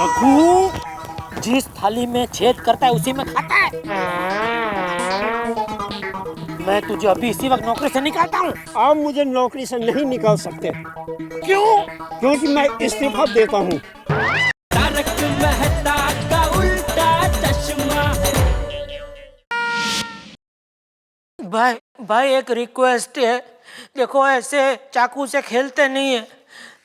रघु, जिस थाली में छेद करता है उसी में खाता है। मैं तुझे अभी इसी वक्त नौकरी से निकालता हूँ। आप मुझे नौकरी से नहीं निकाल सकते। क्यों? क्योंकि मैं इस्तीफा देता हूँ। भाई भाई एक रिक्वेस्ट है, देखो ऐसे चाकू से खेलते नहीं है।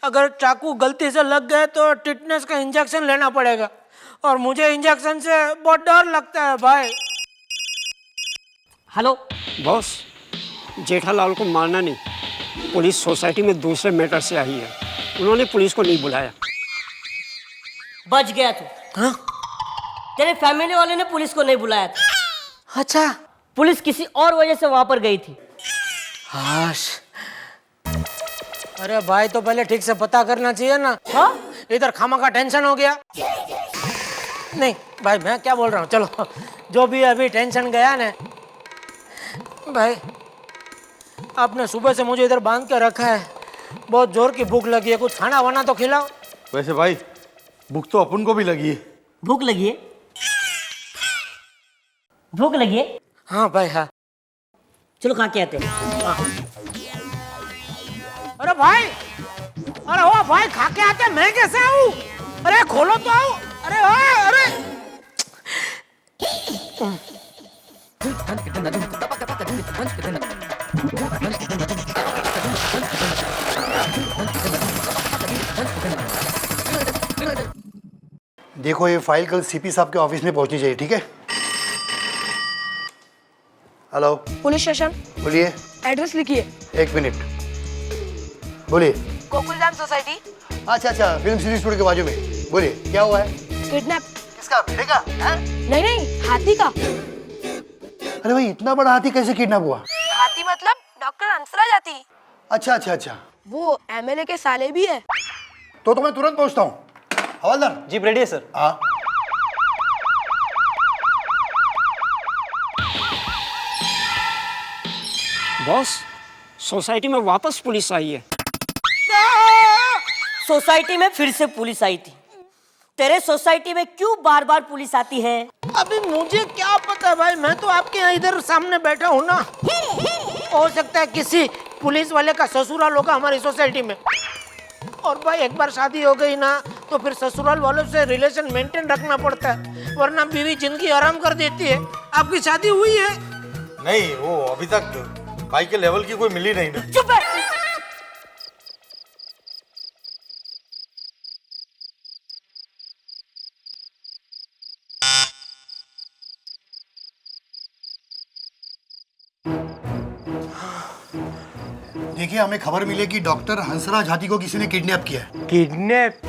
अगर चाकू गलती से लग गए तो टिटनेस का इंजेक्शन लेना पड़ेगा और मुझे इंजेक्शन से बहुत डर लगता है भाई। हेलो बॉस, जेठालाल को मारना नहीं, पुलिस सोसाइटी में दूसरे मैटर से आई है, उन्होंने पुलिस को नहीं बुलाया। बच गया तू। हाँ? तेरे फैमिली वाले ने पुलिस को नहीं बुलाया था। अच्छा, पुलिस किसी और वजह से वहां पर गई थी। हाश। अरे भाई तो पहले ठीक से पता करना चाहिए ना। हाँ? इधर खामा का टेंशन हो गया। नहीं भाई मैं क्या बोल रहा हूँ, चलो जो भी अभी टेंशन गया ना। भाई आपने सुबह से मुझे इधर बांध के रखा है, बहुत जोर की भूख लगी है, कुछ खाना वाना तो खिलाओ। वैसे भाई भूख तो अपन को भी लगी है। भूख लगी है? भूख लगी है? हाँ भाई हाँ। चलो खा के आते हैं। अरे भाई, अरे ओ भाई खा के आते, मैं कैसे आऊँ? अरे खोलो तो आओ। अरे अरे देखो ये फाइल कल सीपी साहब के ऑफिस में पहुंचनी चाहिए, ठीक है? Hello police station. बोलिए। एड्रेस लिखिए। एक मिनट, बोलिए। गोकुलधाम सोसाइटी। अच्छा अच्छा, फिल्म सिटी स्टूडियो के बाजू में। बोलिए क्या हुआ है? किडनैप। किसका? मेरे का? नहीं नहीं, हाथी का। अरे भाई इतना बड़ा हाथी कैसे किडनैप हुआ? हाथी मतलब डॉक्टर हंसराज हाथी। अच्छा अच्छा अच्छा, वो एमएलए के साले भी है। तो मैं तुरंत पहुंचता हूँ। हवलदार जी रेडी है सर। हाँ। बॉस, सोसाइटी में वापस पुलिस आई है। सोसाइटी में फिर से पुलिस आई थी। तेरे सोसाइटी में क्यों बार बार पुलिस आती है? अभी मुझे क्या पता भाई, मैं तो आपके यहाँ इधर सामने बैठा हूँ ना। हो सकता है किसी पुलिस वाले का ससुराल होगा हमारी सोसाइटी में। और भाई एक बार शादी हो गई ना तो फिर ससुराल वालों से रिलेशन मेंटेन रखना पड़ता है, वरना बीवी जिंदगी आराम कर देती है। आपकी शादी हुई है? नहीं, वो अभी तक भाई के लेवल की कोई मिली नहीं ना। चुप है। देखिए हमें खबर मिली कि डॉक्टर हंसराज हाथी को किसी ने किडनैप किया है। किडनैप?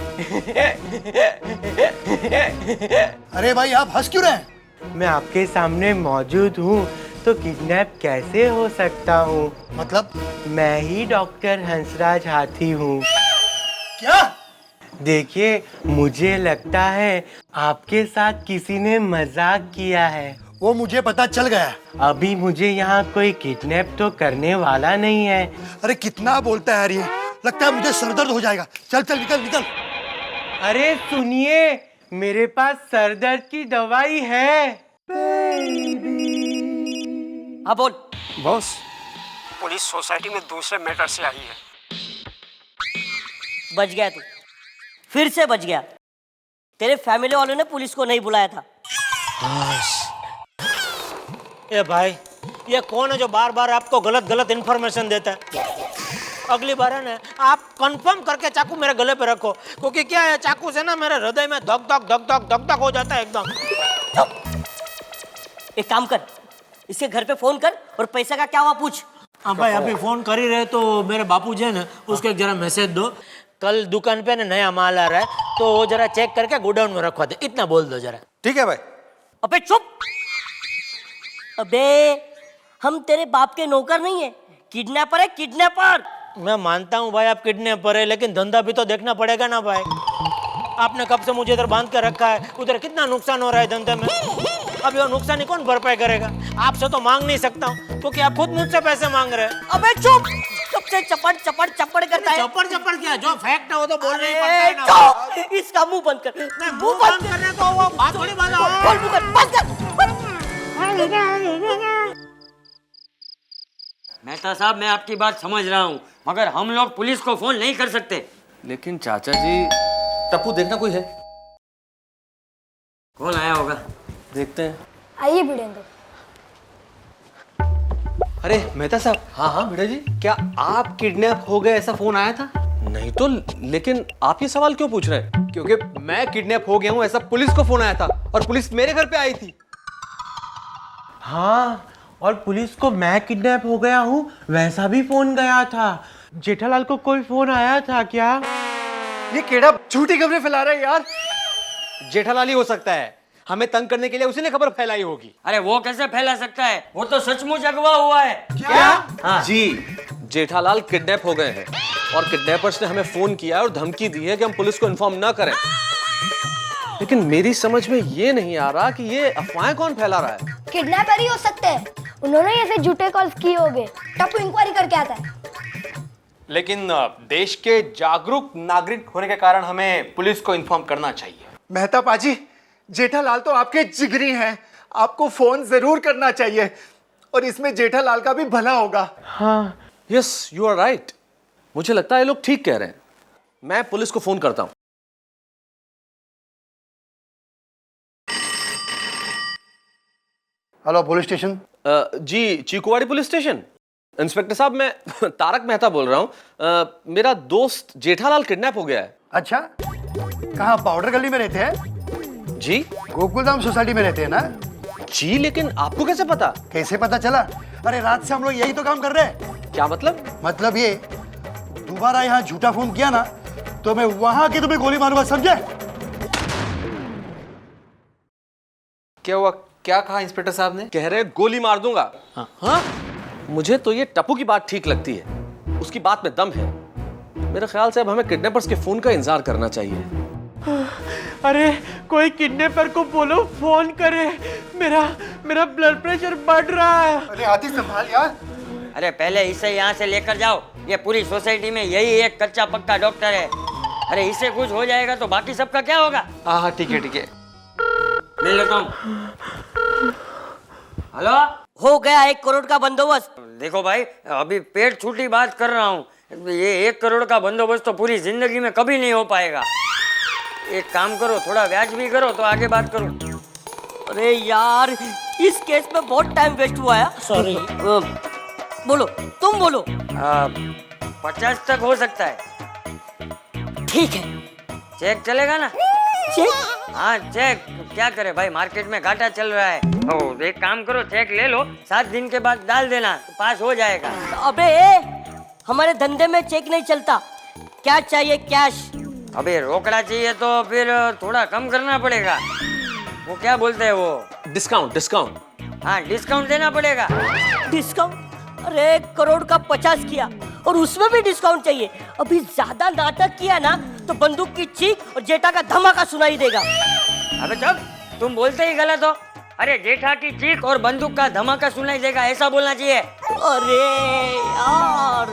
अरे भाई आप हंस क्यों रहे हैं? मैं आपके सामने मौजूद हूँ तो किडनैप कैसे हो सकता हूँ? मतलब? मैं ही डॉक्टर हंसराज हाथी हूँ। क्या? देखिए, मुझे लगता है आपके साथ किसी ने मजाक किया है। वो मुझे पता चल गया। अभी मुझे यहाँ कोई किडनैप तो करने वाला नहीं है। अरे कितना बोलता है यार ये, लगता है मुझे सरदर्द हो जाएगा। चल चल निकल निकल। अरे सुनिए, मेरे पास सरदर्द की दवाई है। हाँ बोल। बॉस, पुलिस सोसाइटी में दूसरे मैटर से आई है। बच गया तू, फिर से बच गया। तेरे फैमिली वालों ने पुलिस को नहीं बुलाया था। ए भाई, ये कौन है जो बार बार आपको गलत गलत इन्फॉर्मेशन देता है? अगली बार है ना आप कंफर्म करके चाकू मेरे गले पे रखो, क्योंकि क्या है चाकू से ना मेरे हृदय में धक धक धक धक धक धक हो जाता है एकदम। एक काम कर, इसके घर पे फोन कर और पैसा का क्या हुआ पूछ। हाँ भाई, अभी फोन कर ही रहे तो मेरे बापू जी है ना, उसको एक जरा मैसेज दो, कल दुकान पे ना नया माल आ रहा है तो वो जरा चेक करके गोडाउन में रखवा दे, इतना बोल दो जरा। ठीक है भाई। अबे चुप। अबे हम तेरे बाप के नौकर नहीं है, किडनैपर है, किडनैपर। मैं मानता हूँ भाई आप किडनैपर है, लेकिन धंधा भी तो देखना पड़ेगा ना भाई। आपने कब से मुझे इधर बांध के रखा है, उधर कितना नुकसान हो रहा है धंधे में। अभी वो नुकसान कौन भरपाई करेगा? आपसे तो मांग नहीं सकता हूँ क्योंकि आप खुद मुझसे पैसे मांग रहे हैं। अबे चुप, सबसे चपड़ चपड़ चपड़ करता है। चप्पड़ चप्पड़ क्या, जो फैक्ट है वो तो बोलना ही पड़ता अरे है ना। चुप, इसका मुंह बंद कर। नहीं, मुंह बंद करने को वो बात थोड़ी बात है। खोल मुंह कर, बंद कर। मेहता साहब, मैं आपकी बात समझ रहा हूँ, मगर हम लोग पुलिस को फोन नहीं कर सकते। लेकिन चाचा जी, टप्पू देखना कोई है? कौन आया होगा? देखते हैं। आइए वीरेंद्र। अरे मेहता साहब। हाँ हाँ भिड़ा जी, क्या आप किडनैप हो गए ऐसा फोन आया था? नहीं तो, लेकिन आप ये सवाल क्यों पूछ रहे हैं? क्योंकि मैं किडनैप हो गया हूँ ऐसा पुलिस को फोन आया था और पुलिस मेरे घर पे आई थी। हाँ, और पुलिस को मैं किडनैप हो गया हूँ वैसा भी फोन गया था। जेठालाल को कोई फोन आया था क्या? ये केड़ा झूठी खबरें फैला रहा है यार। जेठालाल ही हो सकता है, हमें तंग करने के लिए उसी ने खबर फैलाई होगी। अरे वो कैसे फैला सकता है? वो तो सचमुच अगवा हुआ है। क्या? हाँ। जी, जेठालाल किडनैप हो गए हैं और किडनैपर्स ने हमें फोन किया और धमकी दी है कि हम पुलिस को इन्फॉर्म ना करें। लेकिन मेरी समझ में ये नहीं आ रहा कि ये अफवाहें कौन फैला रहा है। किडनैपर ही हो सकते हैं, उन्होंने ऐसे झूठे कॉल्स किए होंगे। टप्पू इंक्वायरी करके आता है। लेकिन देश के जागरूक नागरिक होने के कारण हमें पुलिस को इन्फॉर्म करना चाहिए। मेहता पाजी, जेठालाल तो आपके जिगरी हैं, आपको फोन जरूर करना चाहिए और इसमें जेठालाल का भी भला होगा। हाँ, यस, यू आर राइट। मुझे लगता है ये लोग ठीक कह रहे हैं। मैं पुलिस को फोन करता हूं। Hello police station. जी, चीकुवाड़ी पुलिस स्टेशन। इंस्पेक्टर साहब, मैं तारक मेहता बोल रहा हूं। मेरा दोस्त जेठालाल किडनैप हो गया है। अच्छा, कहाँ पाउडर गली में रहते हैं? जी? गोकुलधाम सोसाइटी में रहते हैं ना? जी, लेकिन आपको कैसे पता? कैसे पता चला? अरे रात से हम लोग यही तो काम कर रहे हैं। क्या मतलब? मतलब ये, दोबारा यहाँ झूठा फोन किया ना तो मैं वहां आके तुम्हें गोली मारूंगा, समझे? क्या हुआ? क्या कहा इंस्पेक्टर साहब ने? कह रहे गोली मार दूंगा। हाँ? मुझे तो ये टप्पू की बात ठीक लगती है, उसकी बात में दम है। मेरे ख्याल से अब हमें किडनैपर्स के फोन का इंतजार करना चाहिए। अरे कोई किडनैपर को बोलो फोन करे, मेरा ब्लड प्रेशर बढ़ रहा है। अरे हाथी संभाल यार। अरे पहले इसे यहाँ से लेकर जाओ, ये पूरी सोसाइटी में यही एक कच्चा पक्का डॉक्टर है। अरे इससे कुछ हो जाएगा तो बाकी सबका क्या होगा? हाँ हाँ, ठीक है ठीक है। ले लेता हूँ। हेलो, हो गया 1 करोड़ का बंदोबस्त। देखो भाई, अभी पेट छूटी बात कर रहा हूँ। ये 1 करोड़ का बंदोबस्त तो पूरी जिंदगी में कभी नहीं हो पाएगा। एक काम करो, थोड़ा ब्याज भी करो तो आगे बात करूं। अरे यार, इस केस में बहुत टाइम वेस्ट हुआ है। सॉरी। बोलो, तुम बोलो। 50 तक हो सकता है। ठीक है। चेक चलेगा ना? चेक? हाँ चेक। क्या करे भाई, मार्केट में घाटा चल रहा है। ओ, एक काम करो, चेक ले लो, 7 दिन के बाद डाल देना, तो पास हो जाएगा। अबे हमारे धंधे में चेक नहीं चलता। क्या चाहिए? कैश। अबे रोकड़ा चाहिए तो फिर थोड़ा कम करना पड़ेगा। वो क्या बोलते हैं वो? डिस्काउंट। डिस्काउंट? हाँ, डिस्काउंट देना पड़ेगा। डिस्काउंट? अरे 1 करोड़ का 50 किया और उसमें भी डिस्काउंट चाहिए। अभी ज्यादा नाटक किया ना तो बंदूक की चीख और जेठा का धमाका सुनाई देगा। अबे चुप, तुम बोलते ही गलत हो। अरे जेठा की चीख और बंदूक का धमाका सुनाई देगा, ऐसा बोलना चाहिए। अरे यार,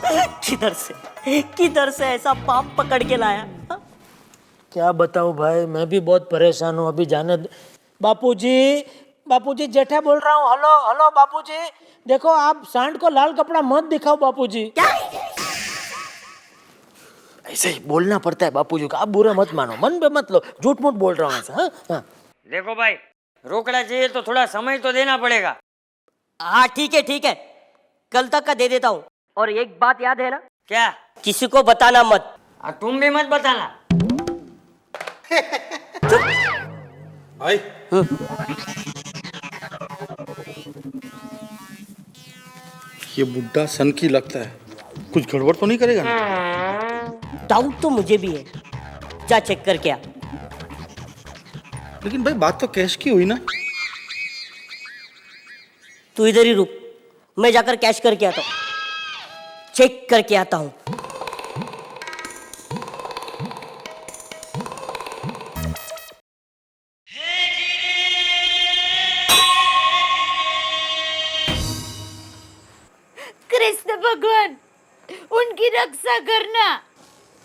किधर से ऐसा पाप पकड़ के लाया? क्या बताऊं भाई, मैं भी बहुत परेशान हूँ। अभी जाने बापूजी जेठा बोल रहा हूँ। हेलो हेलो बापूजी, देखो आप सांड को लाल कपड़ा मत दिखाओ बापूजी। ऐसे ही बोलना पड़ता है बापूजी को, आप बुरा मत मानो, मन पे मत लो, झूठ मूठ बोल रहा हूँ ऐसा। हाँ? देखो भाई, रोकड़ा चाहिए तो थोड़ा समय तो देना पड़ेगा। हाँ ठीक है, कल तक का दे देता हूँ। और एक बात याद है ना? क्या? किसी को बताना मत। तुम भी मत बताना। भाई ये बुड्ढा सन की लगता है, कुछ गड़बड़ तो नहीं करेगा ना? डाउट तो मुझे भी है, जा चेक करके आ। लेकिन भाई बात तो कैश की हुई ना? तू इधर ही रुक, मैं जाकर कैश करके आता हूँ, चेक करके आता हूँ। कृष्ण भगवान उनकी रक्षा करना।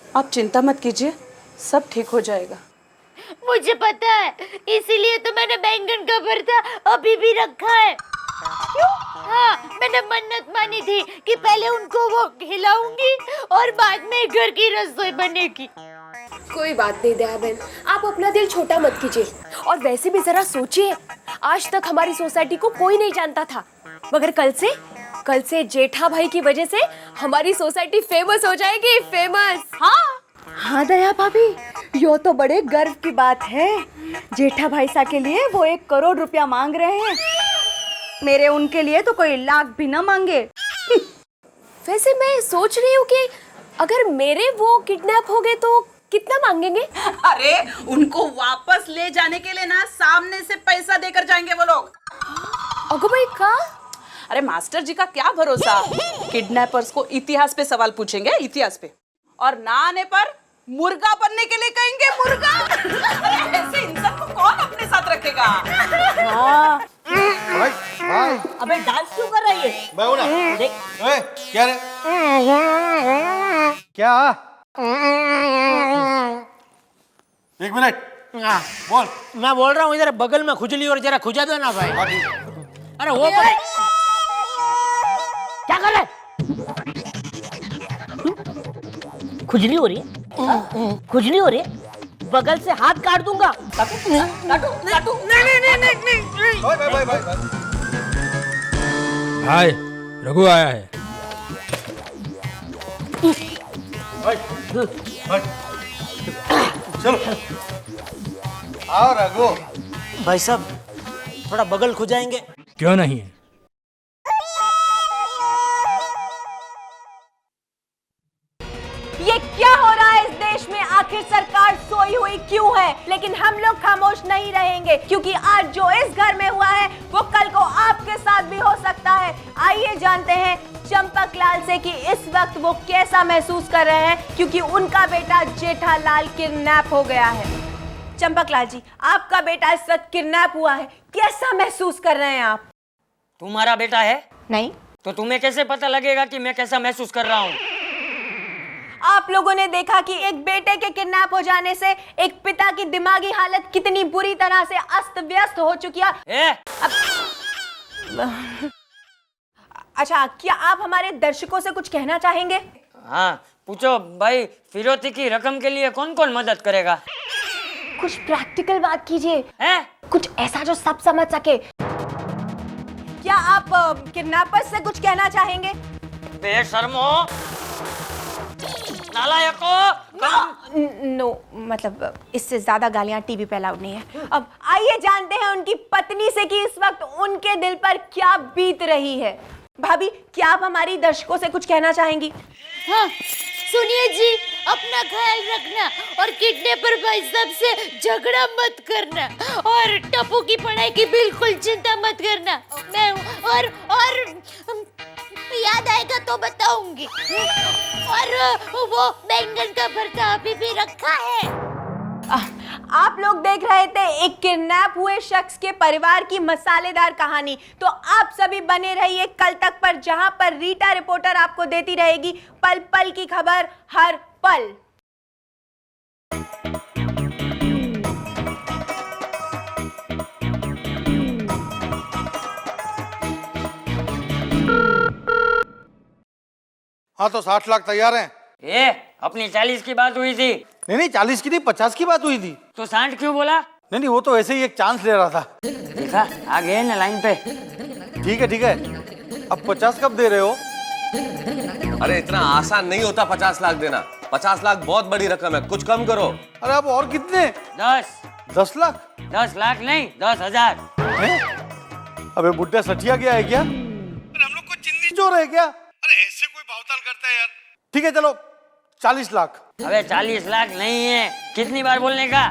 आप चिंता मत कीजिए, सब ठीक हो जाएगा। मुझे पता है, इसीलिए तो मैंने बैंगन का भरता अभी भी रखा है। क्यों? हाँ, मैंने मन्नत मानी थी कि पहले उनको वो खिलाऊंगी और बाद में घर की रसोई बनेगी। कोई बात नहीं दया बहन, आप अपना दिल छोटा मत कीजिए। और वैसे भी जरा सोचिए, आज तक हमारी सोसाइटी को कोई नहीं जानता था, मगर कल से जेठा भाई की वजह से हमारी सोसाइटी फेमस हो जाएगी, फेमस। हाँ दया भाभी, यो तो बड़े गर्व की बात है। जेठा भाई सा के लिए वो 1 करोड़ रुपया मांग रहे हैं। मेरे उनके लिए तो कोई लाख भी ना मांगे। वैसे मैं सोच रही हूँ कि अगर मेरे वो किडनैप हो गए तो कितना मांगेंगे? अरे उनको वापस ले जाने के लिए ना सामने से पैसा देकर जाएंगे वो लोग। अगो भाई का? अरे मास्टर जी का क्या भरोसा, किडनैपर्स को इतिहास पे सवाल पूछेंगे, इतिहास पे, और ना आने पर मुर्गा बनने के लिए कहेंगे, मुर्गा। अरे ऐसे इंसान को कौन अपने साथ रखेगा? हाँ। भाई भाई अबे डांस क्यों कर रही है? मैं हूं ना। देख ओए क्या रे? क्या? 1 मिनट बोल। मैं बोल रहा हूँ इधर बगल में खुजली और जरा खुजा दो ना भाई। अरे वो क्या कर रहा है? खुजली हो रही है? खुजली हो रही है? बगल से हाथ काट दूंगा। काटू। नहीं। भाई रघु आया है। चलो आओ रघु। भाई साहब थोड़ा बगल खुजाएंगे? क्यों नहीं? ये क्या हो रहा है इस देश में? आखिर सरकार सोई हुई क्यों है? लेकिन हम लोग खामोश नहीं रहेंगे, क्योंकि आज जो इस घर में हुआ है वो कल को आपके साथ भी हो सकता है। आइए जानते हैं चंपक लाल से कि इस वक्त वो कैसा महसूस कर रहे हैं, क्योंकि उनका बेटा जेठालाल किडनैप हो गया है। चंपक लाल जी, आपका बेटा इस वक्त किडनैप हुआ है, कैसा महसूस कर रहे हैं आप? तुम्हारा बेटा है? नहीं। तो तुम्हें कैसे पता लगेगा कि मैं कैसा महसूस कर रहा हूँ? आप लोगों ने देखा कि एक बेटे के किडनैप हो जाने से एक पिता की दिमागी हालत कितनी बुरी तरह से अस्त व्यस्त हो चुकी है। अच्छा, क्या आप हमारे दर्शकों से कुछ कहना चाहेंगे? हाँ पूछो भाई, फिरौती की रकम के लिए कौन कौन मदद करेगा? कुछ प्रैक्टिकल बात कीजिए, कुछ ऐसा जो सब समझ सके। क्या आप किडनैपर्स से कुछ कहना चाहेंगे? बेशर्मो, नालायको। नो, मतलब इससे ज्यादा गालियां टीवी पे अलाउड नहीं है। अब आइए जानते हैं उनकी पत्नी से कि इस वक्त उनके दिल पर क्या बीत रही है। भाभी, क्या आप हमारी दर्शकों से कुछ कहना चाहेंगी? हाँ सुनिए जी, अपना ख्याल रखना और किडनैपर भाई साहब से झगड़ा मत करना, और टप्पू की पढ़ाई की बिल्कुल चिंता मत करना। मैं और याद आएगा तो बताऊंगी। और वो बैंगन का भरता अभी भी रखा है। आप लोग देख रहे थे एक किडनैप हुए शख्स के परिवार की मसालेदार कहानी। तो आप सभी बने रहिए कल तक पर, जहां पर रीटा रिपोर्टर आपको देती रहेगी पल पल की खबर हर पल। हाँ तो 60 लाख तैयार हैं। ये अपनी 40 की बात हुई थी। नहीं 40 की नहीं, 50 की बात हुई थी। तो 60 क्यों बोला? नहीं वो तो ऐसे ही एक चांस ले रहा था। देखा, आ गए ना लाइन पे। ठीक है अब 50 कब दे रहे हो? अरे इतना आसान नहीं होता 50 लाख देना। 50 लाख बहुत बड़ी रकम है, कुछ कम करो। अरे अब और कितने? 10 लाख? 10 लाख नहीं, 10,000। अबे बुड्ढा सठिया गया है क्या? हम लोग को चिंदी चोर है क्या? अरे ऐसे कोई भावताल करता है यार। ठीक है चलो 40 लाख। अबे 40 लाख नहीं है, कितनी बार बोलने का?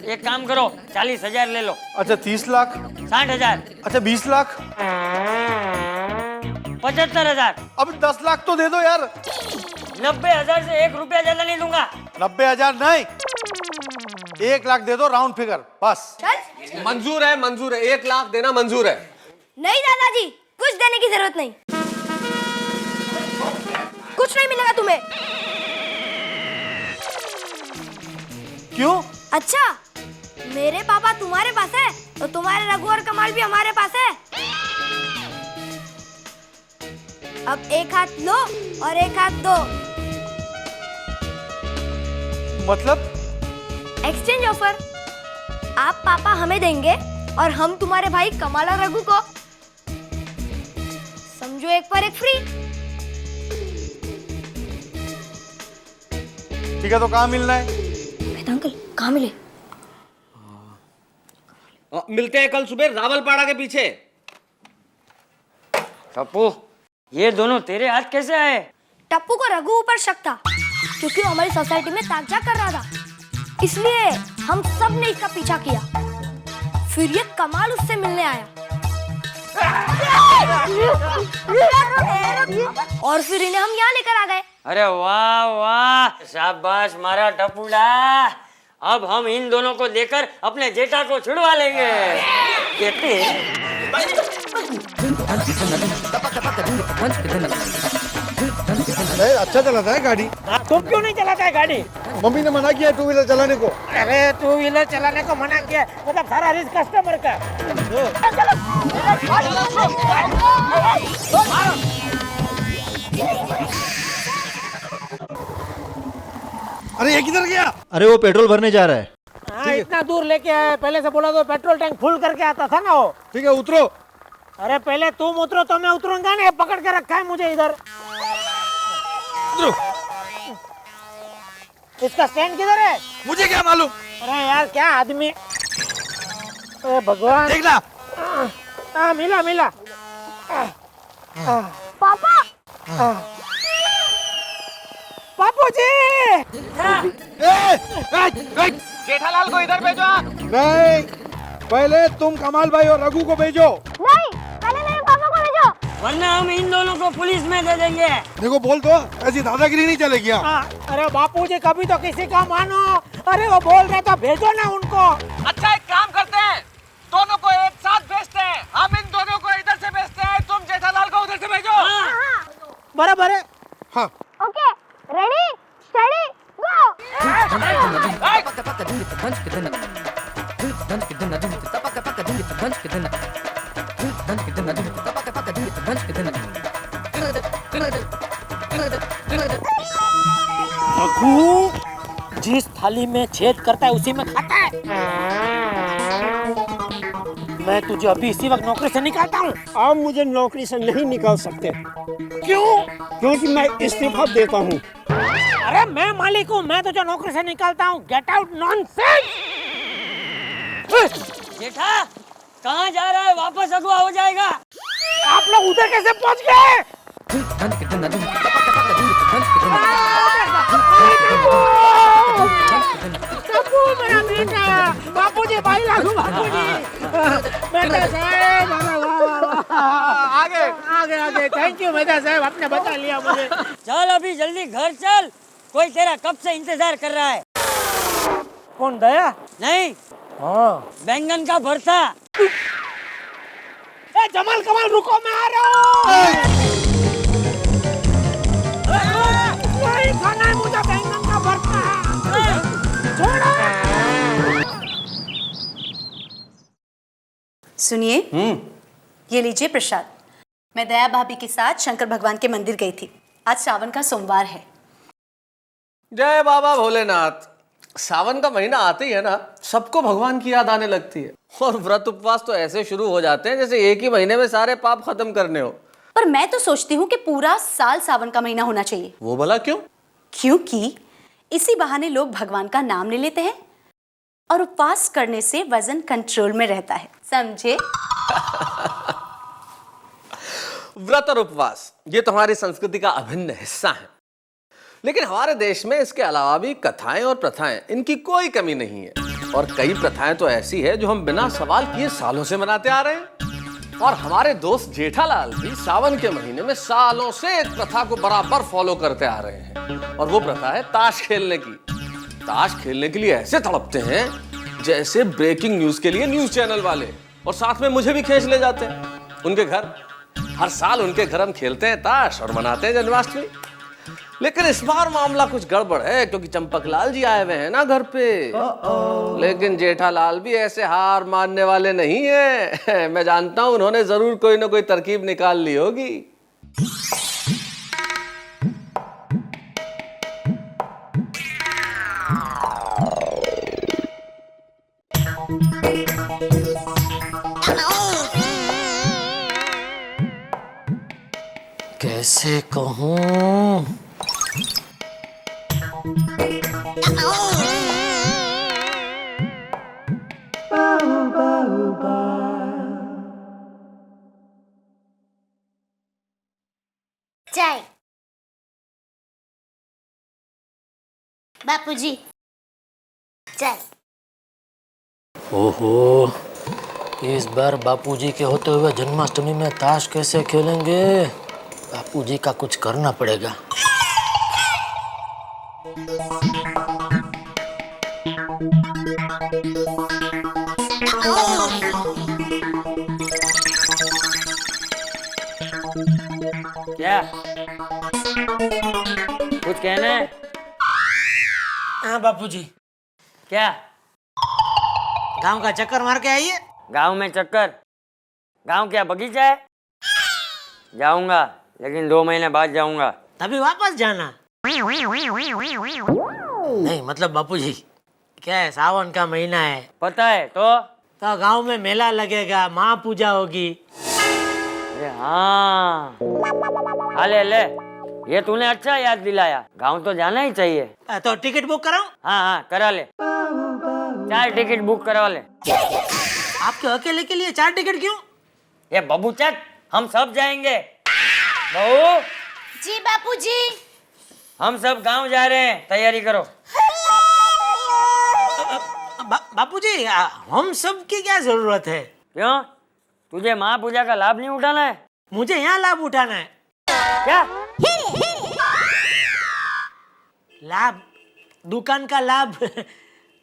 एक काम करो, 40,000 ले लो। अच्छा 30 लाख। 60,000। अच्छा 20 लाख। 75,000। अब 10 लाख तो दे दो यार। 90,000 से 1 रुपया ज्यादा नहीं दूंगा। 90,000 नहीं, 1 लाख दे दो, राउंड फिगर बस। मंजूर है, 1 लाख देना मंजूर है। नहीं दादाजी, कुछ देने की जरूरत नहीं। तुम्हें। क्यों? अच्छा, मेरे पापा तुम्हारे पास है तो तुम्हारे रघु और कमाल भी हमारे पास है। अब एक हाथ लो और एक हाथ दो। मतलब? Exchange offer. आप पापा हमें देंगे और हम तुम्हारे भाई कमाल और रघु को। समझो एक पर एक फ्री। ठीक है, तो कहाँ मिलना है? अंकल कहाँ मिले? मिलते हैं कल सुबह रावलपाड़ा के पीछे। टप्पू, ये दोनों तेरे हाथ कैसे आए? टप्पू को रघु ऊपर शक था क्योंकि वो हमारी सोसाइटी में ताकझाक कर रहा था, इसलिए हम सब ने इसका पीछा किया। फिर ये कमाल उससे मिलने आया और फिर इन्हें हम यहाँ लेकर आ गए। अरे वाह वाह, शाबाश मारा टप्पूड़ा। अब हम इन दोनों को लेकर अपने जेठा को छुड़वा लेंगे। कहते अच्छा चलाता है गाड़ी। तुम क्यों नहीं चलाता है गाड़ी? मम्मी ने मना किया टू व्हीलर चलाने को। अरे टू व्हीलर चलाने को मना किया, मतलब सारा रिस्क कस्टमर का। अरे ये किधर गया? अरे वो पेट्रोल भरने जा रहा है। हाँ, इतना दूर लेके आया, पहले से बोला तो पेट्रोल टैंक फुल करके आता था ना वो। ठीक है, उतरो। अरे पहले तुम उतरो तो मैं उतरूंगा ना, पकड़ के रखा है मुझे इधर। इसका स्टैंड किधर है? मुझे क्या मालूम? अरे यार क्या आदमी। अरे भगवान, देखना। हाँ मिला मिला। पापा, पापू जी। जेठालाल को इधर भेजो। नहीं, पहले तुम कमाल भाई और रघु को भेजो। नहीं, पहले मेरे पापा को भेजो, वरना हम इन दोनों को पुलिस में दे देंगे। देखो बोल दो, ऐसी दादागिरी नहीं चलेगी। अरे बापू जी कभी तो किसी का मानो। अरे वो बोल रहे तो भेजो ना उनको। अच्छा एक काम करते हैं, दोनों को एक साथ भेजते हैं। हम इन दोनों को इधर से भेजते हैं, तुम जेठालाल को उधर से भेजो। बराबर है। हाँ। ओके, रेडी, स्टडी, गो। रघु जिस थाली में छेद करता है उसी में खाता है। मैं तुझे अभी इसी वक्त नौकरी से निकालता हूँ। आप मुझे नौकरी से नहीं निकाल सकते। क्यों? क्योंकि मैं इस्तीफा देता हूँ। अरे मैं मालिक हूँ, मैं तुझे नौकरी से निकालता हूँ। Get out nonsense. जेठा कहाँ जा रहा है? वापस अगवा हो जाएगा। आप लोग उधर कैसे पहुँच गए? मेरा बेटा, बापूजी भाई लागू बापूजी। बेटा साहब, आगे आगे आगे। थैंक यू बेटा साहब, आपने बता लिया मुझे। चल अभी जल्दी घर चल, कोई तेरा कब से इंतजार कर रहा है। कौन दया? नहीं, हाँ बैंगन का भरता। ए जमाल कमाल रुको, मैं आ रहा हूँ। नहीं खाना है मुझे बैंगन का भरता। छोड़ो। सुनिए, ये लीजिए प्रसाद। मैं दया भाभी के साथ शंकर भगवान के मंदिर गई थी। आज सावन का सोमवार है। जय बाबा भोलेनाथ। सावन का महीना आते ही है ना, सबको भगवान की याद आने लगती है और व्रत उपवास तो ऐसे शुरू हो जाते हैं जैसे एक ही महीने में सारे पाप खत्म करने हो। पर मैं तो सोचती हूँ कि पूरा साल सावन का महीना होना चाहिए। वो भला क्यों? क्योंकि इसी बहाने लोग भगवान का नाम ले लेते हैं और उपवास करने से वजन कंट्रोल में रहता है, समझे? व्रत और उपवास ये तो हमारी संस्कृति का अभिन्न हिस्सा है, लेकिन हमारे देश में इसके अलावा भी कथाएं और प्रथाएं, इनकी कोई कमी नहीं है। और कई प्रथाएं तो ऐसी है जो हम बिना सवाल किए सालों से मनाते आ रहे हैं। और हमारे दोस्त जेठालाल भी सावन के महीने में सालों से एक प्रथा को बराबर फॉलो करते आ रहे हैं, और वो प्रथा है ताश खेलने की। ताश खेलने के लिए ऐसे तड़पते हैं जैसे ब्रेकिंग न्यूज के लिए न्यूज चैनल वाले, और साथ में मुझे भी खींच ले जाते हैं उनके घर। हर साल उनके घर हम खेलते हैं ताश और मनाते हैं जन्माष्टमी। लेकिन इस बार मामला कुछ गड़बड़ है, क्योंकि चंपकलाल जी आए हुए हैं ना घर पे। लेकिन जेठालाल भी ऐसे हार मानने वाले नहीं है। मैं जानता हूं उन्होंने जरूर कोई ना कोई तरकीब निकाल ली होगी। कैसे कहूँ? चाय। बापूजी चाय। ओहो, इस बार बापूजी के होते हुए जन्माष्टमी में ताश कैसे खेलेंगे? बापूजी का कुछ करना पड़ेगा। क्या कुछ कहना है? हाँ बापूजी। क्या? गांव का चक्कर मार के आइए। गांव में चक्कर? गांव क्या बगीचा है? जाऊंगा, लेकिन 2 महीने बाद जाऊंगा। तभी वापस जाना? नहीं मतलब बापूजी, क्या है, सावन का महीना है। पता है तो गांव में मेला लगेगा, माँ पूजा होगी। अरे हाँ, ले ये तूने अच्छा याद दिलाया। गांव तो जाना ही चाहिए। तो टिकट बुक कराऊं? हाँ करा ले, 4 टिकट बुक करवा ले। आपके अकेले के लिए 4 टिकट क्यों? ये बबूचक, हम सब जाएंगे। बहू जी बापूजी। हम सब गांव जा रहे हैं, तैयारी करो। बापूजी, हम सब की क्या जरूरत है? क्यों, तुझे माँ पूजा का लाभ नहीं उठाना है? मुझे यहाँ लाभ उठाना है। क्या लाभ? दुकान का लाभ?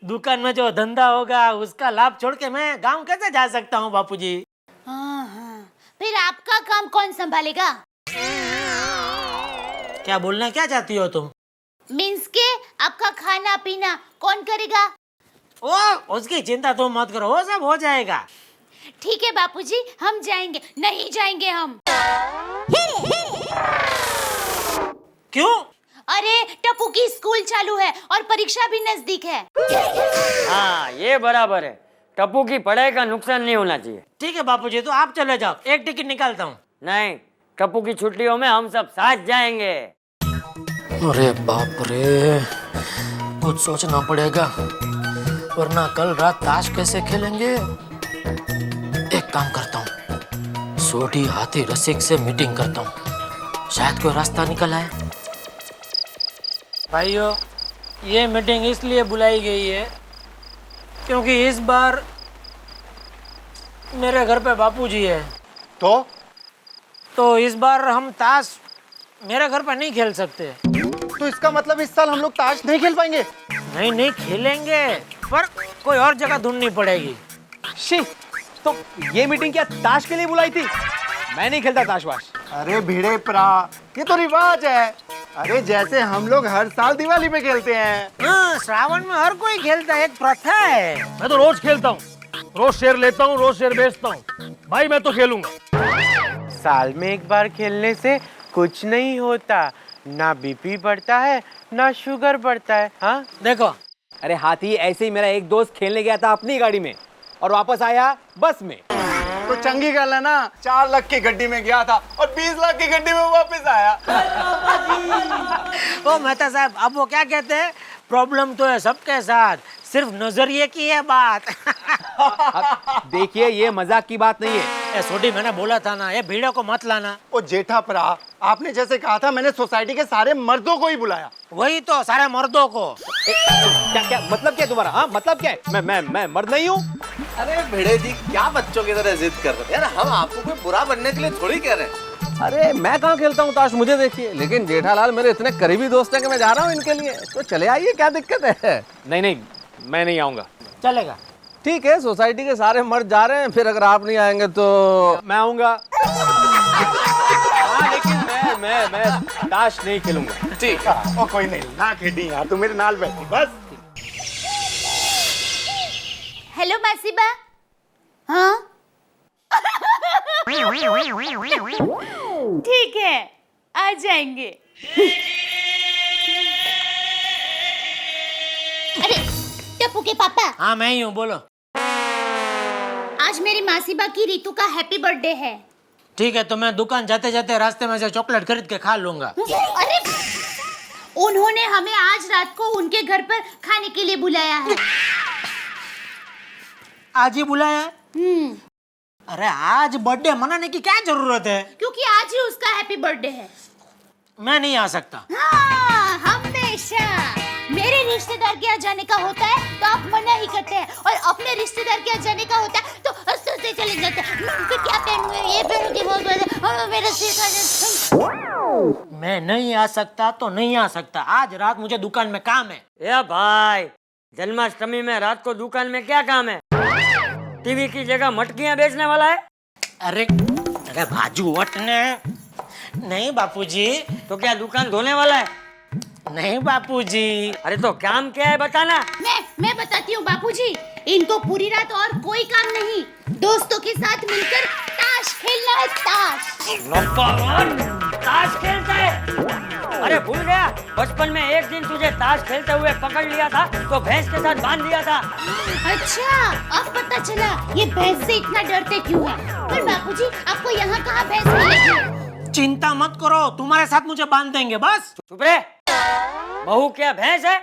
दुकान में जो धंधा होगा उसका लाभ छोड़ के मैं गांव कैसे जा सकता हूँ बापूजी? हाँ, फिर आपका काम कौन संभालेगा? क्या बोलना क्या चाहती हो तुम? मीन्स के आपका खाना पीना कौन करेगा? ओ, उसकी चिंता तुम मत करो, वो सब हो जाएगा। ठीक है बापूजी, हम जाएंगे। नहीं जाएंगे हम। क्यों? अरे टप्पू की स्कूल चालू है और परीक्षा भी नजदीक है। हाँ ये बराबर है, टप्पू की पढ़ाई का नुकसान नहीं होना चाहिए। ठीक है बापूजी, तो आप चले जाओ, एक टिकट निकालता हूँ। नहीं, टप्पू की छुट्टियों में हम सब साथ जाएंगे। अरे बाप रे, कुछ सोचना पड़ेगा, वरना कल रात ताश कैसे खेलेंगे? एक काम करता हूँ, सोढ़ी हाथी रसिक से मीटिंग करता हूँ, शायद कोई रास्ता निकल आए। भाइयों, ये मीटिंग इसलिए बुलाई गई है क्योंकि इस बार मेरे घर पे बापूजी है। तो इस बार हम ताश मेरे घर पे नहीं खेल सकते। तो इसका मतलब इस साल हम लोग ताश नहीं खेल पाएंगे? नहीं खेलेंगे, पर कोई और जगह ढूंढनी पड़ेगी। तो ये मीटिंग क्या ताश के लिए बुलाई थी? मैं नहीं खेलता ताश वाश। अरे भिड़े प्रा, ये तो रिवाज है। अरे जैसे हम लोग हर साल दिवाली पे खेलते हैं। हाँ, श्रावण में हर कोई खेलता है, एक प्रथा है। मैं तो रोज खेलता हूँ, रोज शेर लेता हूँ, रोज शेर बेचता हूँ। भाई मैं तो खेलूंगा। साल में एक बार खेलने से कुछ नहीं होता, ना बीपी बढ़ता है ना शुगर बढ़ता है। हाँ देखो, अरे हाथी, ऐसे ही मेरा एक दोस्त खेलने गया था अपनी गाड़ी में और वापस आया बस में। तो चंगी गल है ना, 4 लाख की गड्डी में गया था और 20 लाख की गड्डी में वापस आया। ओ मेहता साहब, अब वो क्या कहते हैं, प्रॉब्लम तो है सबके साथ, सिर्फ नजरिए की है बात। देखिए, ये मजाक की बात नहीं है। सोडी, मैंने बोला था ना, ये भीड़ों को मत लाना। ओ जेठा प्रा, आपने जैसे कहा था, मैंने सोसाइटी के सारे मर्दों को ही बुलाया। वही तो, सारे मर्दों को। क्या मतलब क्या तुम्हारा? हाँ मतलब क्या है? मैं मर्द नहीं हूँ। अरे भिड़े जी, क्या बच्चों की तरह जिद कर रहे हैं यार, हम आपको कोई बुरा बनने के लिए थोड़ी कह रहे हैं। अरे मैं कहाँ खेलता हूँ ताश, मुझे देखिए। लेकिन जेठालाल मेरे इतने करीबी दोस्त हैं कि मैं जा रहा हूँ इनके लिए, तो चले आइए, क्या दिक्कत है? नहीं, मैं नहीं आऊंगा। चलेगा? ठीक है, सोसाइटी के सारे मर्द जा रहे हैं, फिर अगर आप नहीं आएंगे तो मैं आऊंगा। हाँ, लेकिन मैं ताश नहीं खेलूंगा। ठीक है, ओ कोई नहीं ना खेडी यार, तू मेरे नाल बैठी बस। हेलो मासीबा। हाँ ठीक है, आ जाएंगे। अरे टप्पू के पापा। हाँ मैं ही हूँ, बोलो। आज मेरी मासीबा की रितु का हैप्पी बर्थडे है। ठीक है, तो मैं दुकान जाते जाते रास्ते में से चॉकलेट खरीद के खा लूंगा। अरे उन्होंने हमें आज रात को उनके घर पर खाने के लिए बुलाया है। आज ही बुलाया है? अरे आज बर्थडे मनाने की क्या जरूरत है? क्योंकि आज ही उसका हैप्पी बर्थडे है। मैं नहीं आ सकता। हाँ, हमेशा मेरे रिश्तेदार के यहाँ जाने का होता है तो आप मना ही करते हैं, और अपने रिश्तेदार के यहाँ जाने का होता है तो हंसते चले जाते हैं। मैं उनको क्या पहनूंगा, ये पहनूंगी, वो पहनूंगी, मेरा सिर खा जाता। मैं नहीं आ सकता तो नहीं आ सकता। आज रात मुझे दुकान में काम है। ए भाई, जन्माष्टमी में रात को दुकान में क्या काम है? टीवी की जगह मटकियां बेचने वाला है? अरे भाजू वटने नहीं बापूजी। तो क्या दुकान धोने वाला है? नहीं बापूजी। अरे तो काम क्या है बताना। मैं बताती हूँ बापूजी, इनको पूरी रात और कोई काम नहीं, दोस्तों के साथ मिलकर ताश खेलना है। ताश खेलता है? अरे भूल गया, बचपन में एक दिन तुझे ताश खेलते हुए पकड़ लिया था तो भैंस के साथ बांध दिया था। अच्छा, अब पता चला ये भैंस से इतना डरते क्यों है। पर बापूजी, आपको यहाँ कहाँ भैंस मिलेगी? चिंता मत करो, तुम्हारे साथ मुझे बांध देंगे बस। चुप रहे। बहू क्या भैंस है?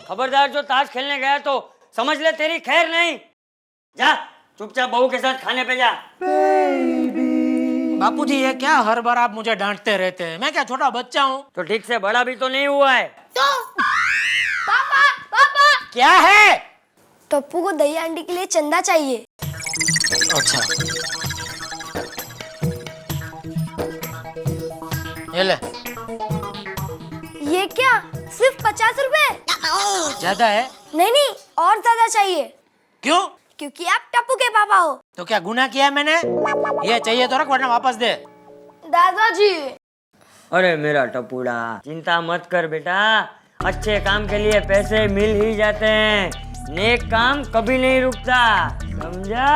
खबरदार, जो ताश खेलने गया तो समझ ले तेरी खैर नहीं। जा चुपचाप बहू के साथ खाने पे जा। बापूजी ये क्या हर बार आप मुझे डांटते रहते हैं? मैं क्या छोटा बच्चा हूँ? तो ठीक से बड़ा भी तो नहीं हुआ है। तो पापा क्या है? टप्पू को दही अंडी के लिए चंदा चाहिए। अच्छा ये ले। ये क्या, सिर्फ 50 रुपए? ज्यादा है? नहीं, और ज्यादा चाहिए। क्यों? क्योंकि आप टप्पू के पापा हो। तो क्या गुनाह किया है मैंने? ये चाहिए तो रख, वरना वापस दे। दादाजी। अरे मेरा टप्पूड़ा, चिंता मत कर बेटा, अच्छे काम के लिए पैसे मिल ही जाते हैं। नेक काम कभी नहीं रुकता, समझा?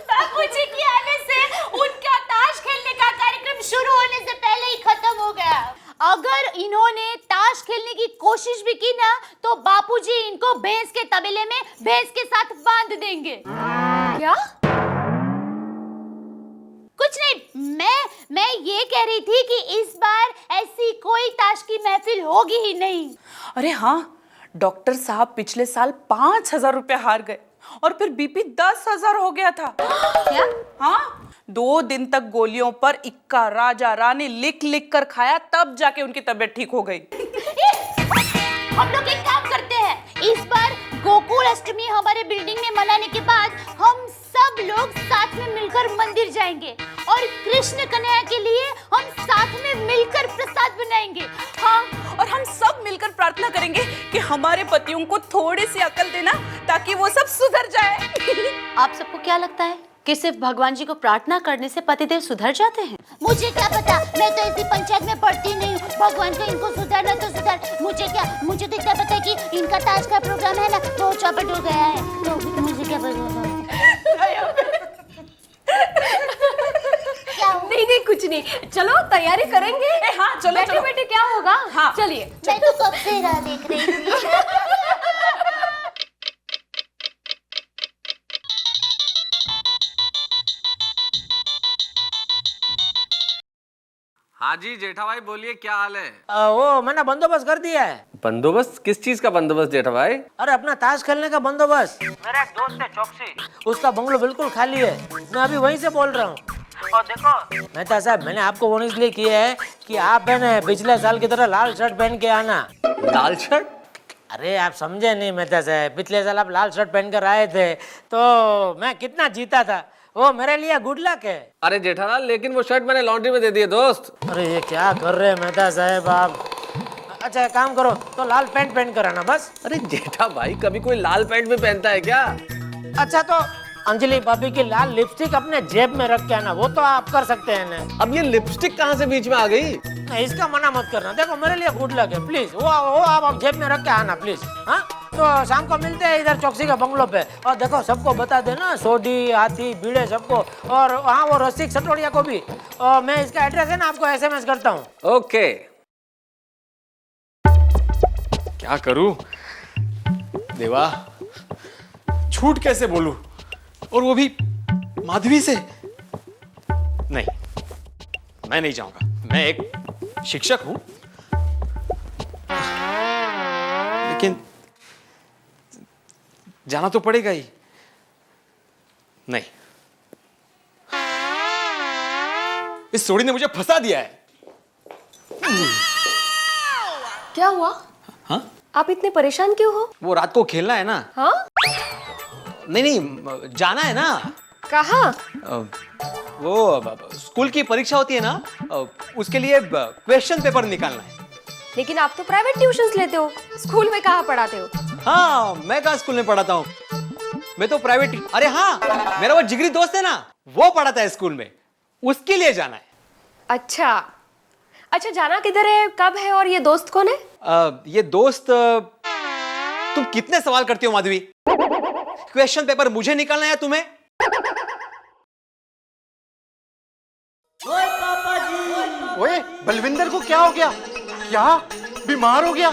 बापूजी के आने से उनका ताश खेलने का कार्यक्रम शुरू होने से पहले ही खत्म हो गया। अगर इन्होंने ताश खेलने की कोशिश भी की ना तो बापूजी इनको भैंस के तबेले में भैंस के साथ बांध देंगे। क्या? कुछ नहीं, मैं ये कह रही थी कि इस बार ऐसी कोई ताश की महफिल होगी ही नहीं। अरे हाँ, डॉक्टर साहब पिछले साल 5,000 रुपए हार गए और फिर बीपी 10,000 हो गया था। क्या? हाँ, 2 दिन तक गोलियों पर इक्का राजा रानी लिख लिख कर खाया, तब जाके उनकी तबीयत ठीक हो गई। हम लोग एक काम करते हैं, इस बार गोकुल अष्टमी हमारे बिल्डिंग में मनाने के बाद हम सब लोग साथ में मिलकर मंदिर जाएंगे और कृष्ण कन्हैया के लिए हम साथ में मिलकर प्रसाद बनाएंगे। हाँ, और हम सब मिलकर प्रार्थना करेंगे कि हमारे पतियों को थोड़ी सी अकल देना ताकि वो सब सुधर जाए। आप सबको क्या लगता है कि सिर्फ भगवान जी को प्रार्थना करने से पतिदेव सुधर जाते हैं? मुझे क्या पता, मैं तो ऐसी पंचायत में पढ़ती नहीं हूँ। भगवान को इनको सुधारना तो सुधार, मुझे तो इतना पता है कि इनका ताज का प्रोग्राम है ना, तो चौपट हो गया है, तो मुझे क्या पता। नहीं, कुछ नहीं, चलो तैयारी करेंगे। हाँ चलो, बैठे बैठे क्या होगा। हाँ चलिए। मैं तो कब से राह देख रही थी। हाँ जी जेठा भाई बोलिए, क्या हाल है? वो मैंने बंदोबस्त कर दिया है। बंदोबस्त? किस चीज का बंदोबस्त जेठा भाई? अरे अपना ताश खेलने का बंदोबस्त। मेरा एक दोस्त है चौकसी, उसका बंगलो बिल्कुल खाली है, मैं अभी वहीं से बोल रहा हूँ। और देखो मेहता साहब, मैंने आपको फोन इसलिए किया है कि आप है ना पिछले साल की तरह लाल शर्ट पहन के आना। लाल शर्ट? अरे आप समझे नहीं मेहता साहब, पिछले साल आप लाल शर्ट पहन कर आए थे तो मैं कितना जीता था, वो मेरे लिए गुड लक है। अरे जेठालाल, लेकिन वो शर्ट मैंने लॉन्ड्री में दे दी है दोस्त। अरे ये क्या कर रहे हैं मेहता साहब आप? अच्छा एक काम करो, तो लाल पैंट पहन कर आना बस। अरे जेठा भाई, कभी कोई लाल पैंट भी पहनता है क्या? अच्छा तो अंजलि भाभी की लाल लिपस्टिक अपने जेब में रख के आना, वो तो आप कर सकते हैं ना। अब ये लिपस्टिक कहाँ से बीच में आ गई? नहीं, इसका मना मत करना, देखो मेरे लिए गुड लक है, प्लीज वो आप जेब में रख के आना प्लीज। हाँ तो शाम को मिलते हैं इधर चौकसी के बंगलों पे, और देखो सबको बता देना, सोडी हाथी भीड़े सबको, और हाँ वो रसिक सटोड़िया को भी। और मैं इसका एड्रेस है ना आपको SMS करता हूँ। ओके। क्या करूं देवा, झूठ कैसे बोलूं, और वो भी माधवी से? नहीं, मैं नहीं जाऊंगा, मैं एक शिक्षक हूं, लेकिन जाना तो पड़ेगा ही। नहीं, इस सोडी ने मुझे फंसा दिया है। क्या हुआ? हाँ? आप इतने परेशान क्यों हो? वो रात को खेलना है ना। हाँ? नहीं, जाना है ना। कहाँ? वो स्कूल की परीक्षा होती है ना, उसके लिए क्वेश्चन पेपर निकालना है। लेकिन आप तो प्राइवेट ट्यूशंस लेते हो, स्कूल में कहाँ पढ़ाते हो? हाँ, मैं कहाँ स्कूल में पढ़ाता हूँ, मैं तो प्राइवेट। अरे हाँ, मेरा वो जिगरी दोस्त है ना, वो पढ़ाता है स्कूल में, उसके लिए जाना है। अच्छा, जाना किधर है, कब है, और ये दोस्त कौन है? ये दोस्त, तुम कितने सवाल करती हो माधवी? क्वेश्चन पेपर मुझे निकालना है तुम्हें? ओए बलविंदर को क्या हो गया? क्या बीमार हो गया?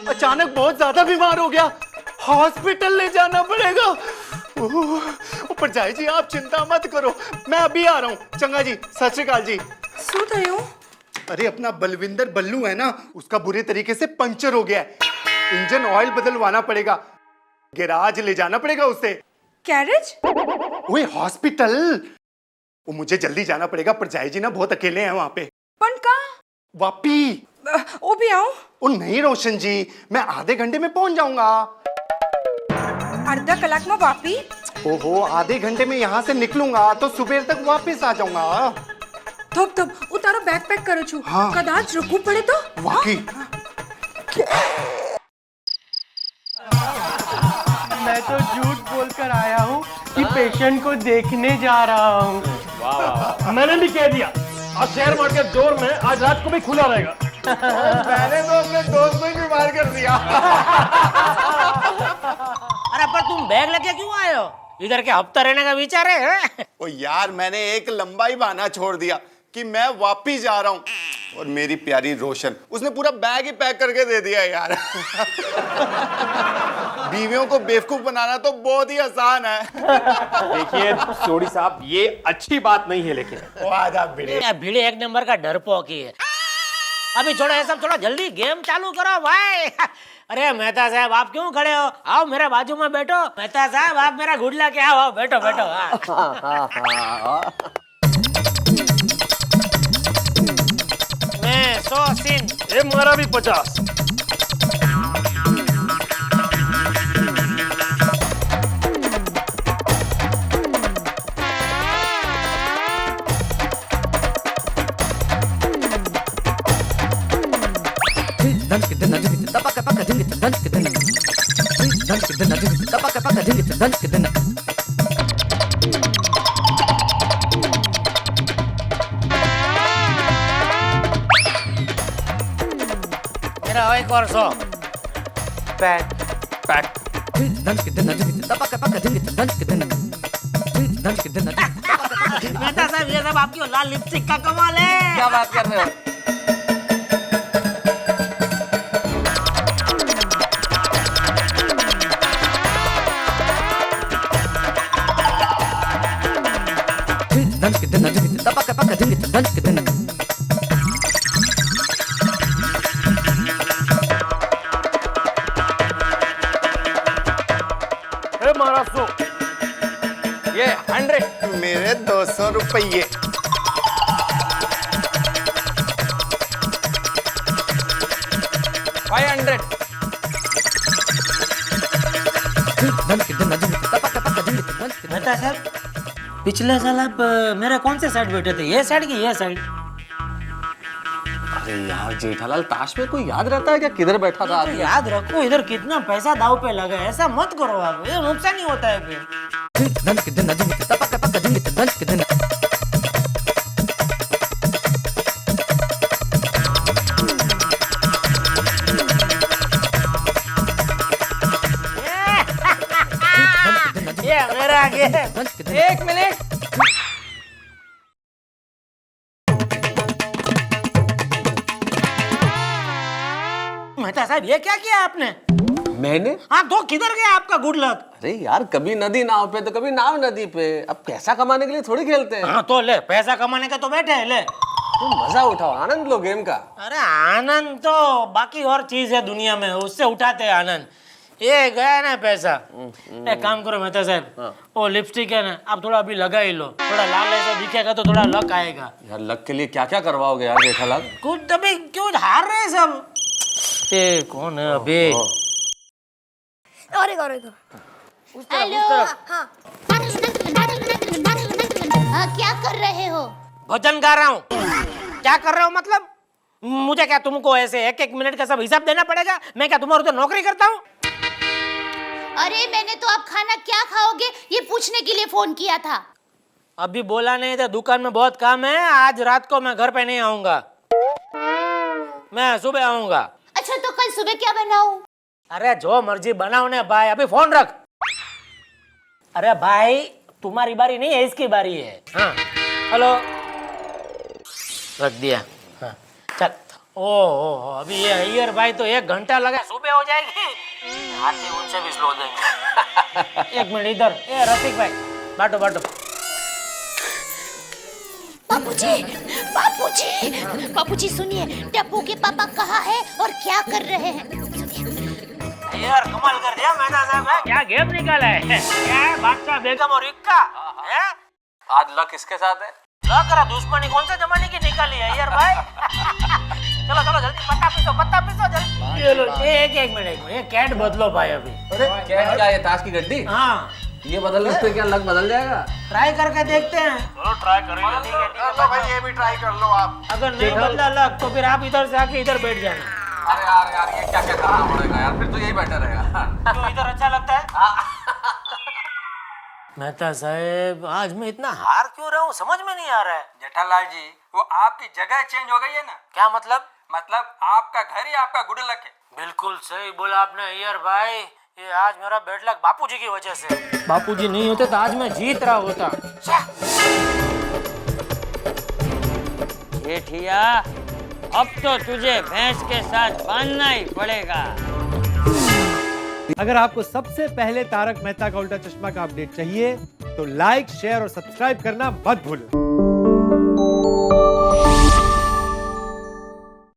अचानक बहुत ज्यादा बीमार हो गया, हॉस्पिटल ले जाना पड़ेगा। ऊपर जाए जी, आप चिंता मत करो, मैं अभी आ रहा हूँ। चंगा जी, सत श्री अकाल जी। सुन रही हूँ। अरे अपना बलविंदर बल्लू है ना, उसका बुरे तरीके से पंचर हो गया है, इंजन ऑयल बदलवाना पड़ेगा, गैराज ले जाना पड़ेगा उसे। गैरेज? ओए हॉस्पिटल, वो मुझे जल्दी जाना पड़ेगा, पर जाए जी ना बहुत अकेले हैं वहां पे। पण का? वापी। ओ भी आओ? ओ नहीं रोशन जी, मैं आधे घंटे में पहुंच जाऊंगा। अर्धा कलाक में वापी? ओहो, आधे घंटे में यहाँ से निकलूंगा तो सुबह तक वापस आ जाऊंगा। थोप उतारो, बैग पैक करो छू। हाँ। कदाच रुकू पड़े तो? वाकई। मैं तो झूठ बोलकर आया हूँ कि पेशेंट को देखने जा रहा हूँ। वाह, मैंने भी कह दिया, आज शेयर मार्केट जोर में आज रात को भी खुला रहेगा। मैंने तो अपने दोस्त को ही बीमार कर दिया। अरे पर तुम बैग लेके क्यों आए हो? इधर के हफ्ता रहने का विचार है? ओ यार, मैंने एक लंबा ही बहाना छोड़ दिया कि मैं वापिस जा रहा हूँ, और मेरी प्यारी रोशन, उसने पूरा बैग ही पैक करके दे दिया यार। बीवियों को बेवकूफ बनाना तो बहुत ही आसान है। देखिए सोडी साहब, ये अच्छी बात नहीं है, लेकिन भिड़े एक नंबर का डरपोक ही है। अभी छोड़ो ये सब, थोड़ा जल्दी गेम चालू करो भाई। अरे मेहता साहब, आप क्यों खड़े हो? आओ मेरे बाजू में बैठो। मेहता साहब, आप मेरा गुड लक, आओ बैठो बैठो। मैं 100 सीन, ये मारा भी 50। मेरा एक और 100 पैक पैक। मेहता साहब, ये सब आपकी लाल लिपस्टिक का कमाल है। क्या बात कर रहे हो? मारा 100, ये 100, मेरे 200 रुपये। मेहता साहब, पिछले साल आप मेरे कौन से साइड बैठे थे, ये साइड की ये साइड? अरे यार जेठालाल, ताश में कोई याद रहता है क्या किधर बैठा था? याद रखो, इधर कितना पैसा दाव पे लगा है, ऐसा मत करो आप, ये नुकसान ही होता है फिर। ये मेरा गेम। एक मिनट। मेहता साहब ये क्या किया आपने? मैंने? हाँ तो किधर गया आपका गुड लक? अरे यार, कभी नदी नाव पे तो कभी नाव नदी पे। अब पैसा कमाने के लिए थोड़ी खेलते हैं। हाँ तो ले, पैसा कमाने का तो बैठे हैं, ले तुम मजा उठाओ, आनंद लो गेम का। अरे आनंद तो बाकी और चीज है दुनिया में, उससे उठाते हैं आनंद। ये गया ना पैसा। एक काम करो मेहता साहब, वो लिपस्टिक है ना, आप थोड़ा अभी लगा ही लो, थोड़ा लाल ऐसा दिखेगा तो थोड़ा लक आएगा। यार लक के लिए क्या क्या करवाओगे यार जेठालाल? कुछ अभी क्यों हार रहे हैं सब? ये कौन है अभी? और हेलो। हाँ, क्या कर रहे हो? भजन गा रहा हूँ। क्या कर रहे हो मतलब? मुझे क्या तुमको ऐसे एक एक मिनट का सब हिसाब देना पड़ेगा? मैं क्या तुम्हारे तो नौकरी करता हूँ? अरे मैंने तो आप खाना क्या खाओगे ये पूछने के लिए फोन किया था। अभी बोला नहीं था, दुकान में बहुत काम है, आज रात को मैं घर पे नहीं आऊंगा, मैं सुबह आऊंगा। अच्छा तो कल सुबह क्या बनाऊं? अरे जो मर्जी बनाओ ने भाई, अभी फोन रख। अरे भाई तुम्हारी बारी नहीं है, इसकी बारी है। हाँ हेलो, रख दिया। हाँ चल। ओ अभी ये अय्यर भाई तो 1 घंटा लगा, सुबह हो जाएगी। हाथी उनसे भी स्लो देंगे। 1 मिनट इधर। ए रफीक भाई बांटो बांटो। बापूजी सुनिए, टप्पू के पापा कहाँ है और क्या कर रहे हैं? यार कमाल कर दिया मेहता साहब, है क्या गेम निकाला है? क्या है बादशाह बेगम और इक्का है? आज लक किसके साथ है? लक रहा दुश्मनी कौन से जमाने की निकाली है यार भाई? चलो चलो जल्दी पत्ता पीसो जल्दी। ये लो, एक मिनट, ये कैट बदलो भाई अभी। अरे कैट क्या, ये ताश की गड्डी? हाँ ये बदलने से क्या लक बदल जाएगा? ट्राई करके देखते हैं। चलो ट्राई करेंगे। ठीक है भाई, ये भी ट्राई कर लो आप। अगर नहीं बदला लक तो फिर आप इधर से आके इधर बैठ जाना। अरे यार ये क्या क्या करना पड़ेगा यार, फिर तो यही बेटर रहेगा। क्यों इधर अच्छा लगता है? मेहता साहब आज मैं इतना हार क्यों रहा हूँ समझ में नहीं आ रहा है। जेठालाल जी, वो आपकी जगह चेंज हो गई है ना। क्या मतलब? मतलब आपका घर ही आपका गुड लक है। बिल्कुल सही बोला आपने अय्यर भाई, ये आज मेरा बैड लक बापूजी की वजह से। बापूजी नहीं होते तो आज मैं जीत रहा होता। जेठिया, अब तो तुझे भैंस के साथ बांधना ही पड़ेगा। अगर आपको सबसे पहले तारक मेहता का उल्टा चश्मा का अपडेट चाहिए तो लाइक, शेयर और सब्सक्राइब करना मत भूलो।